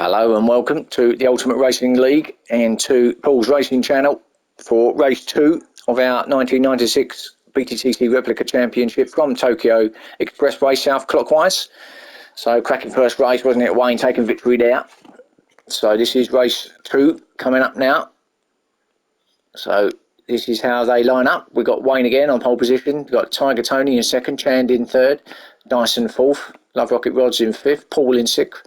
Hello and welcome to the Ultimate Racing League and to Paul's Racing Channel for race 2 of our 1996 BTCC Replica Championship from Tokyo Expressway South Clockwise. So cracking first race, wasn't it? Wayne taking victory there. So this is race 2 coming up now. So this is how they line up. We've got Wayne again on pole position. We've got Tiger Tony in second, Chand in third, Dyson fourth, Love Rocket Rods in fifth, Paul in sixth,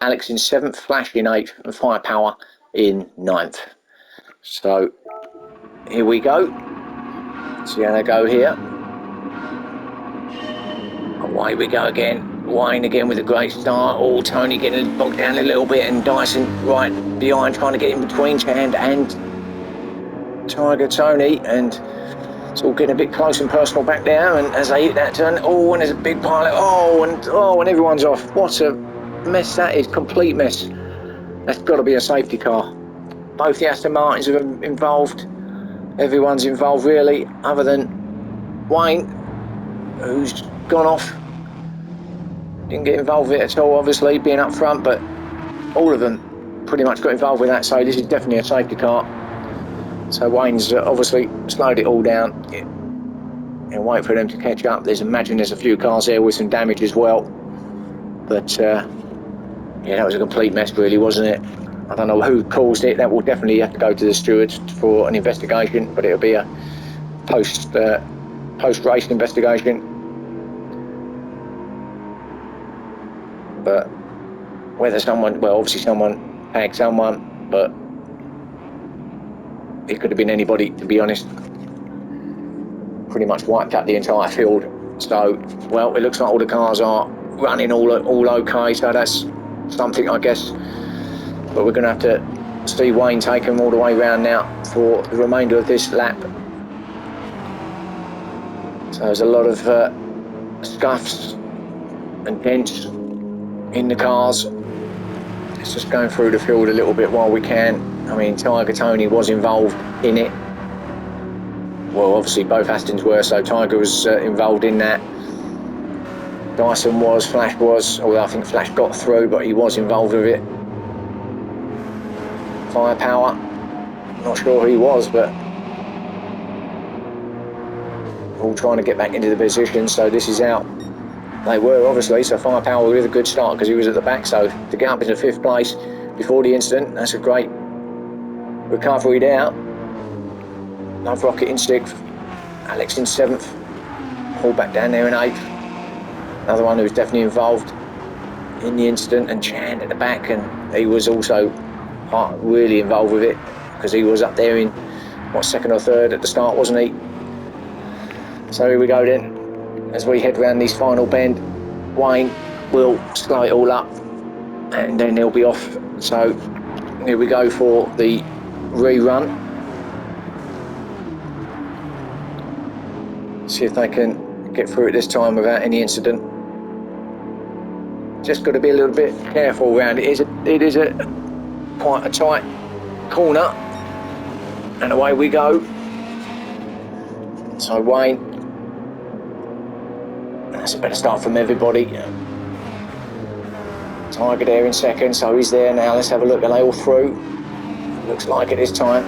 Alex in seventh, Flash in eighth, and Firepower in ninth. So here we go. See how they go here. Away we go again. Wayne again with a great start. Oh, Tony getting bogged down a little bit, and Dyson right behind trying to get in between Chand and Tiger Tony, and it's all getting a bit close and personal back there. And as they hit that turn, oh, and there's a big pile of, and everyone's off. What a mess that is, complete mess. That's got to be a safety car. Both the Aston Martins are involved. Everyone's involved really, other than Wayne, who's gone off. Didn't get involved with it at all, obviously, being up front, but all of them pretty much got involved with that, so this is definitely a safety car. So Wayne's obviously slowed it all down and wait for them to catch up. Imagine there's a few cars there with some damage as well. But yeah, that was a complete mess really, wasn't it? I don't know who caused it. That will definitely have to go to the stewards for an investigation, but it'll be a post-race investigation. But whether obviously someone tagged someone, but it could have been anybody, to be honest. Pretty much wiped out the entire field. So, well, it looks like all the cars are running all okay, so that's something, I guess. But we're going to have to see Wayne take them all the way around now for the remainder of this lap. So there's a lot of scuffs and dents in the cars. It's just going through the field a little bit while we can. I mean, Tiger Tony was involved in it. Well, obviously both Astons were, so Tiger was involved in that. Dyson was, Flash was, although I think Flash got through, but he was involved with it. Firepower, not sure who he was, but all trying to get back into the position, so this is out. They were, obviously, so Firepower with a good start because he was at the back, so to get up into 5th place before the incident, that's a great recovery there. Love Rocket in 6th, Alex in 7th, Paul back down there in 8th. Another one who was definitely involved in the incident, and Chand at the back, and he was also really involved with it because he was up there in, 2nd or 3rd at the start, wasn't he? So here we go then. As we head round this final bend, Wayne will slow it all up and then he'll be off. So here we go for the rerun. See if they can get through it this time without any incident. Just got to be a little bit careful around it. It is quite a tight corner, and away we go. So Wayne, that's a better start from everybody. Tiger there in 2nd, so he's there now. Let's have a look. Are they all through? Looks like it this time.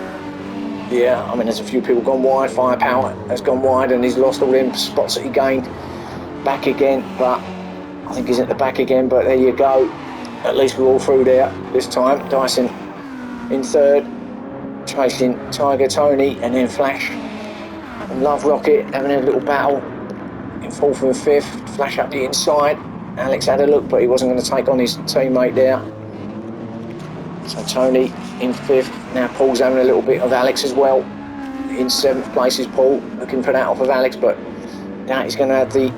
Yeah, I mean, there's a few people gone wide. Firepower has gone wide and he's lost all them spots that he gained. Back again, but I think he's at the back again, but there you go. At least we're all through there this time. Dyson in 3rd, chasing Tiger Tony, and then Flash and Love Rocket having a little battle in 4th and 5th. Flash up the inside. Alex had a look, but he wasn't going to take on his teammate there. So Tony in 5th. Now Paul's having a little bit of Alex as well. In 7th place is Paul, looking for that off of Alex, but that is going to have the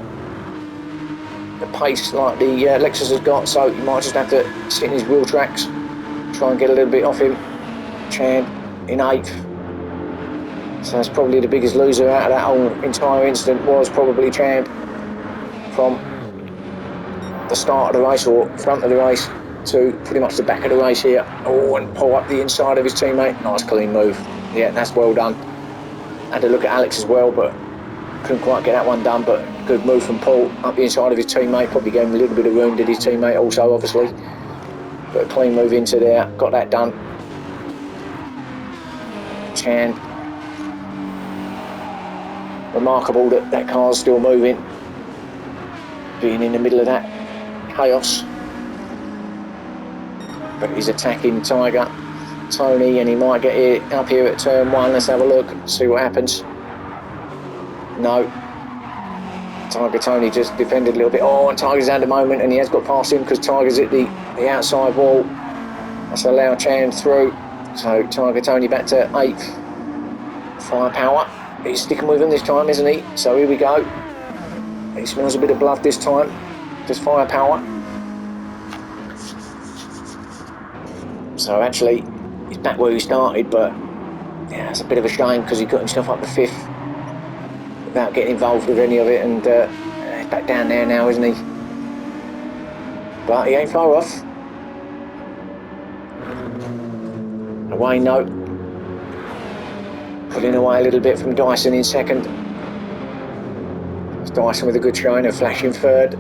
pace like the Lexus has got, so you might just have to sit in his wheel tracks, try and get a little bit off him. Chand in 8th. So that's probably the biggest loser out of that whole entire incident, was probably Chand from the start of the race, or front of the race, to pretty much the back of the race here. Oh, and pull up the inside of his teammate. Nice clean move. Yeah, that's well done. Had to look at Alex as well, but couldn't quite get that one done, but good move from Paul up the inside of his teammate. Probably gave him a little bit of room, did his teammate also, obviously. But a clean move into there, got that done. Chan. Remarkable that that car's still moving, being in the middle of that chaos. But he's attacking Tiger Tony, and he might get it up here at turn 1. Let's have a look, see what happens. No. Tiger Tony just defended a little bit. Oh, and Tiger's at the moment, and he has got past him because Tiger's at the outside wall. That's allowed Chan through. So Tiger Tony back to 8th. Firepower. He's sticking with him this time, isn't he? So here we go. He smells a bit of blood this time. Just Firepower. So actually, he's back where he started, but yeah, it's a bit of a shame because he got himself up to 5th without getting involved with any of it, and he's back down there now, isn't he? But he ain't far off. Away note. Pulling away a little bit from Dyson in 2nd. It's Dyson with a good showing and flashing 3rd.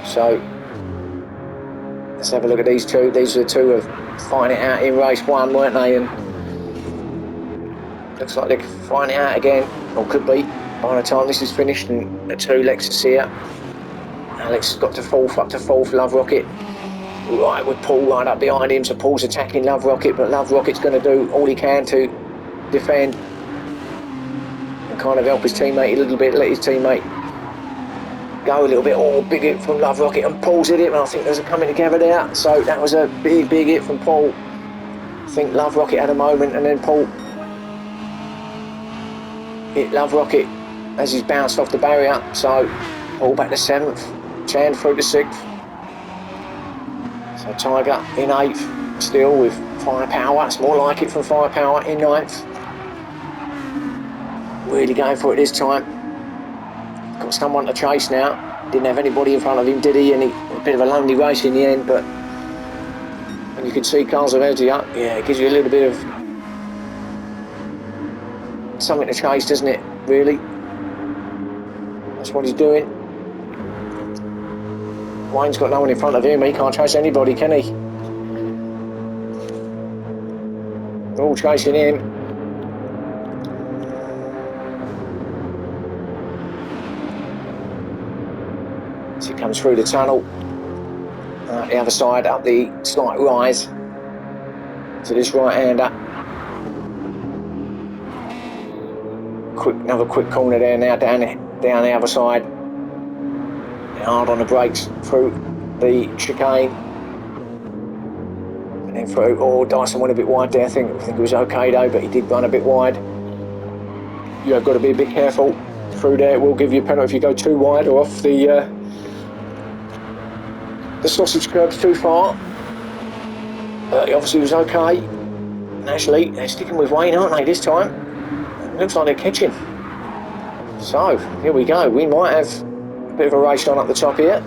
So let's have a look at these two. These are the two of fighting it out in race 1, weren't they? And looks like they're fighting it out again, or could be, by the time this is finished. And the 2 Lexus here. Alex has got to 4th, up to 4th, Love Rocket. Right, with Paul right up behind him, so Paul's attacking Love Rocket, but Love Rocket's going to do all he can to defend and kind of help his teammate a little bit, let his teammate go a little bit. Oh, big hit from Love Rocket, and Paul's hit it, and I think there's a coming together there. So that was a big hit from Paul. I think Love Rocket had a moment, and then Paul hit Love Rocket as he's bounced off the barrier. So Paul back to 7th, Chan through to 6th. So Tiger in 8th, still with Firepower. It's more like it from Firepower in 9th. Really going for it this time. Got someone to chase now. Didn't have anybody in front of him, did he? And a bit of a lonely race in the end, but when you can see cars ahead of you, yeah, it gives you a little bit of something to chase, doesn't it? Really. That's what he's doing. Wayne's got no one in front of him. He can't chase anybody, can he? They're all chasing him. As he comes through the tunnel, the other side, up the slight rise to this right-hander. Another quick corner there now, down the other side. Hard on the brakes through the chicane. And then through, oh, Dyson went a bit wide there. I think it was okay though, but he did run a bit wide. You have got to be a bit careful through there. It will give you a penalty if you go too wide or off the sausage curbs too far. He obviously was okay. And actually, they're sticking with Wayne, aren't they, this time? It looks like they're catching. So, here we go. We might have a bit of a race on up the top here.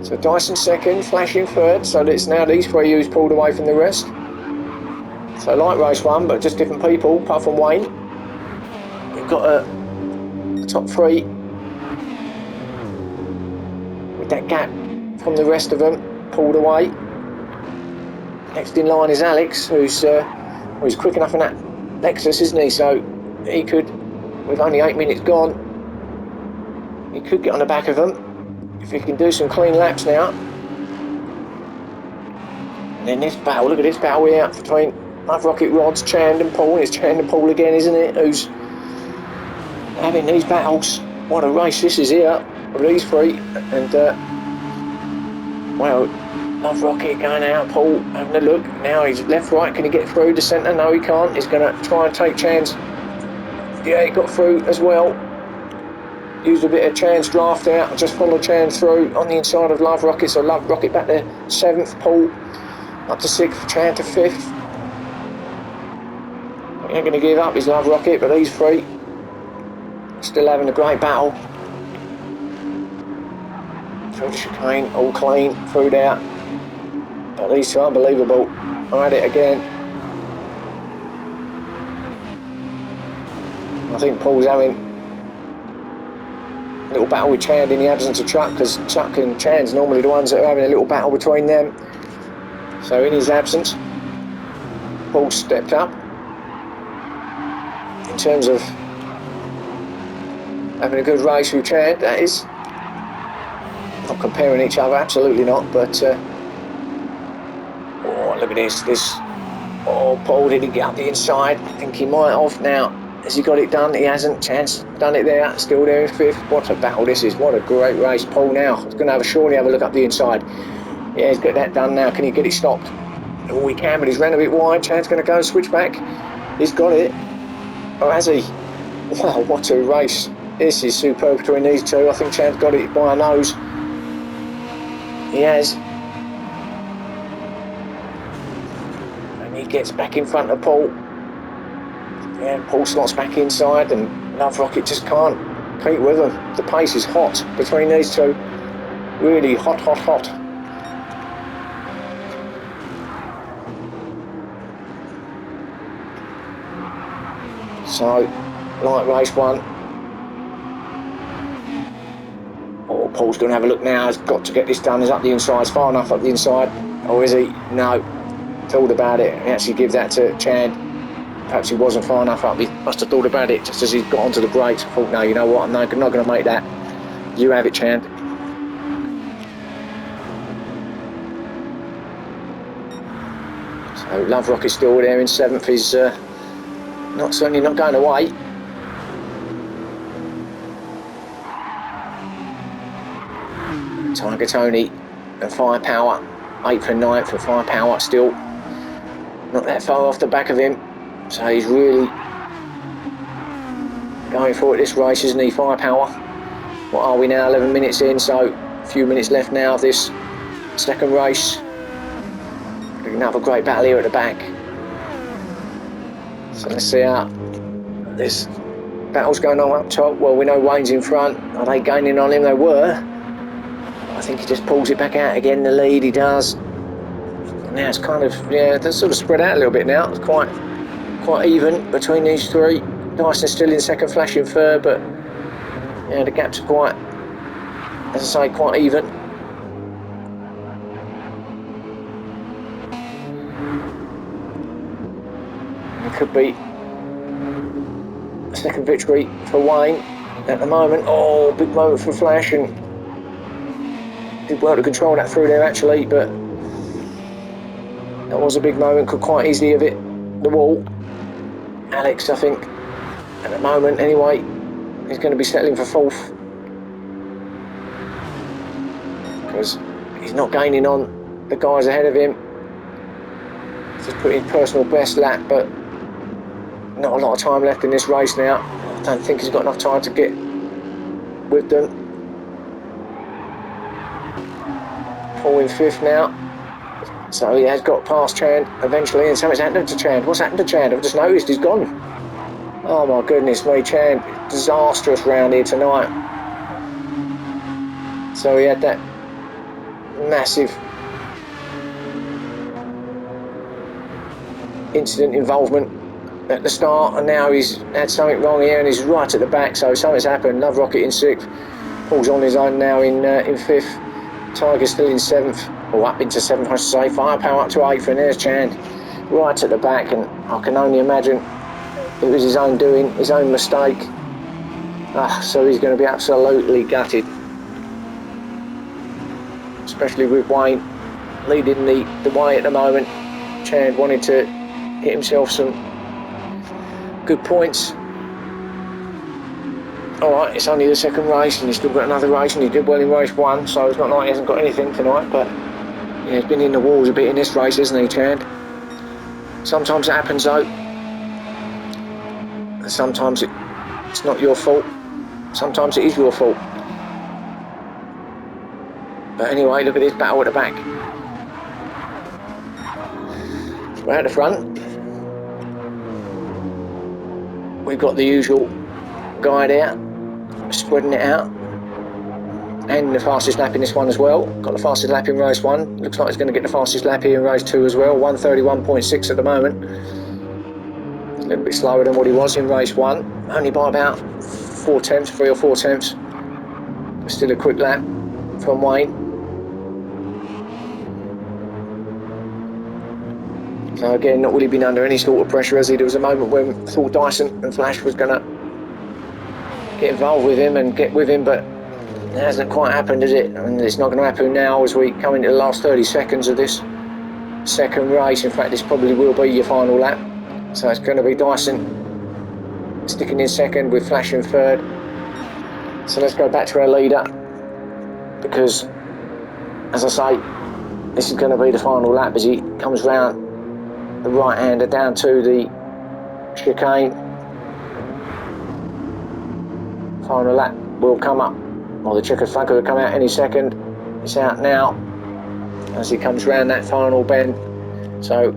So Dyson 2nd, flashing 3rd, so that it's now these 3 who's pulled away from the rest. So like race 1, but just different people, apart from Wayne. We've got a top 3 with that gap from the rest of them pulled away. Next in line is Alex, who's he's quick enough in that Lexus, isn't he? So he could, with only 8 minutes gone, he could get on the back of them if he can do some clean laps now. And then this battle, look at this battle here between Love Rocket, Rods, Chand and Paul. It's Chand and Paul again, isn't it? Who's having these battles. What a race this is here of these 3. And well, Love Rocket going out, Paul having a look. Now he's left, right. Can he get through the centre? No, he can't. He's going to try and take Chand's. Yeah, he got through as well. Used a bit of Chand's draft out. Just followed Chan through on the inside of Love Rocket. So Love Rocket back to 7th, Paul up to 6th, Chan to 5th. He ain't going to give up his Love Rocket, but these 3 still having a great battle. Through the chicane, all clean through there. But these 2 unbelievable. I had it again. I think Paul's having a little battle with Chand in the absence of Chuck, because Chuck and Chand's normally the ones that are having a little battle between them. So in his absence, Paul stepped up. In terms of having a good race with Chad, that is. Not comparing each other, absolutely not, but oh, look at this. Oh, Paul didn't get up the inside. I think he might have now. Has he got it done? He hasn't. Chance done it there, still there in 5th. What a battle this is. What a great race. Paul now is going to surely have a look up the inside. Yeah, he's got that done now. Can he get it stopped? Oh, he can, but he's ran a bit wide. Chad's going to go switch back. He's got it. Oh, has he? Wow, what a race. This is superb between these two. I think Chad's got it by a nose. He has. And he gets back in front of Paul. Yeah, Paul slots back inside and Love Rocket just can't compete with them. The pace is hot between these two. Really hot, hot, hot. So, like race 1. Oh, Paul's going to have a look now. He's got to get this done. He's up the inside. It's far enough up the inside. Or is he? No. Thought about it. He actually give that to Chad. Perhaps he wasn't far enough up. He must have thought about it just as he got onto the brakes. I thought, no, you know what? I'm not going to make that. You have it, Chad. So Love Rocket's still there in 7th. He's certainly not going away. Tiger Tony and Firepower, 8th and 9th, and Firepower still not that far off the back of him. So he's really going for it this race, isn't he, Firepower? What are we now, 11 minutes in, so a few minutes left now of this second race. Another great battle here at the back. So let's see how this battle's going on up top. Well, we know Wayne's in front. Are they gaining on him? They were. I think he just pulls it back out again, the lead he does. And now it's kind of, yeah, that's sort of spread out a little bit now. It's quite even between these three. Dyson's still in second, Flash in third, but yeah, the gaps are quite, as I say, quite even. It could be a second victory for Wayne at the moment. Oh, big moment for Flash, and did well to control that through there actually, but that was a big moment. Could quite easily have hit the wall. Alex, I think, at the moment anyway, he's going to be settling for 4th because he's not gaining on the guys ahead of him. He's just put in personal best lap, but not a lot of time left in this race now. I don't think he's got enough time to get with them. Paul in 5th now, so he has got past Chand eventually, and something's happened to Chand. What's happened to Chand? I've just noticed he's gone. Oh my goodness me, Chand, disastrous round here tonight. So he had that massive incident involvement at the start, and now he's had something wrong here and he's right at the back, so something's happened. Love Rocket in 6th, Paul's on his own now in 5th, Tiger's still in 7th, or up into 7th I should say, Firepower up to 8th, and there's Chand right at the back, and I can only imagine it was his own doing, his own mistake. So he's going to be absolutely gutted, especially with Wayne leading the way at the moment. Chand wanted to get himself some good points. Alright, it's only the second race and he's still got another race, and he did well in race 1, so it's not like he hasn't got anything tonight, but yeah, he's been in the walls a bit in this race, isn't he, Chand? Sometimes it happens though, and sometimes it's not your fault, sometimes it is your fault. But anyway, look at this battle at the back. We're at the front. We've got the usual guy there, spreading it out, and the fastest lap in this one as well. Got the fastest lap in race 1. Looks like he's going to get the fastest lap here in race 2 as well. 1:31.6 at the moment. A little bit slower than what he was in race 1, only by about 3 or 4 tenths. Still a quick lap from Wayne. So again, not really been under any sort of pressure, has he? There was a moment when I thought Dyson and Flash was going to get involved with him and get with him, but it hasn't quite happened, has it? And it's not going to happen now as we come into the last 30 seconds of this second race. In fact, this probably will be your final lap. So it's going to be Dyson sticking in second with Flash in third. So let's go back to our leader, because, as I say, this is going to be the final lap as he comes round the right-hander down to the chicane. Final lap will come up, or the checkered flag will come out any second. It's out now as he comes round that final bend. So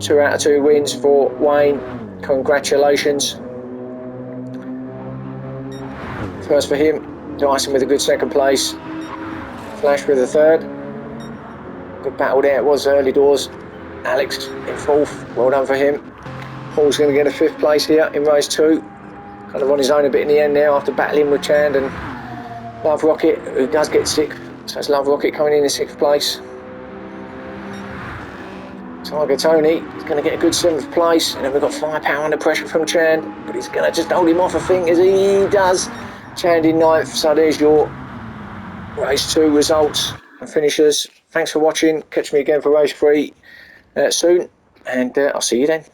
2 out of 2 wins for Wayne. Congratulations. First for him, Dyson with a good second place, Flash with a third. Good battle there it was early doors. Alex in fourth, well done for him. Paul's going to get a 5th place here in race 2. Kind of on his own a bit in the end now after battling with Chand and Love Rocket, who does get 6th. So it's Love Rocket coming in 6th place. Tiger Tony is going to get a good 7th place, and then we've got Firepower under pressure from Chand, but he's going to just hold him off, I think, as he does. Chand in 9th, so there's your race 2 results and finishers. Thanks for watching. Catch me again for race 3 soon, and I'll see you then.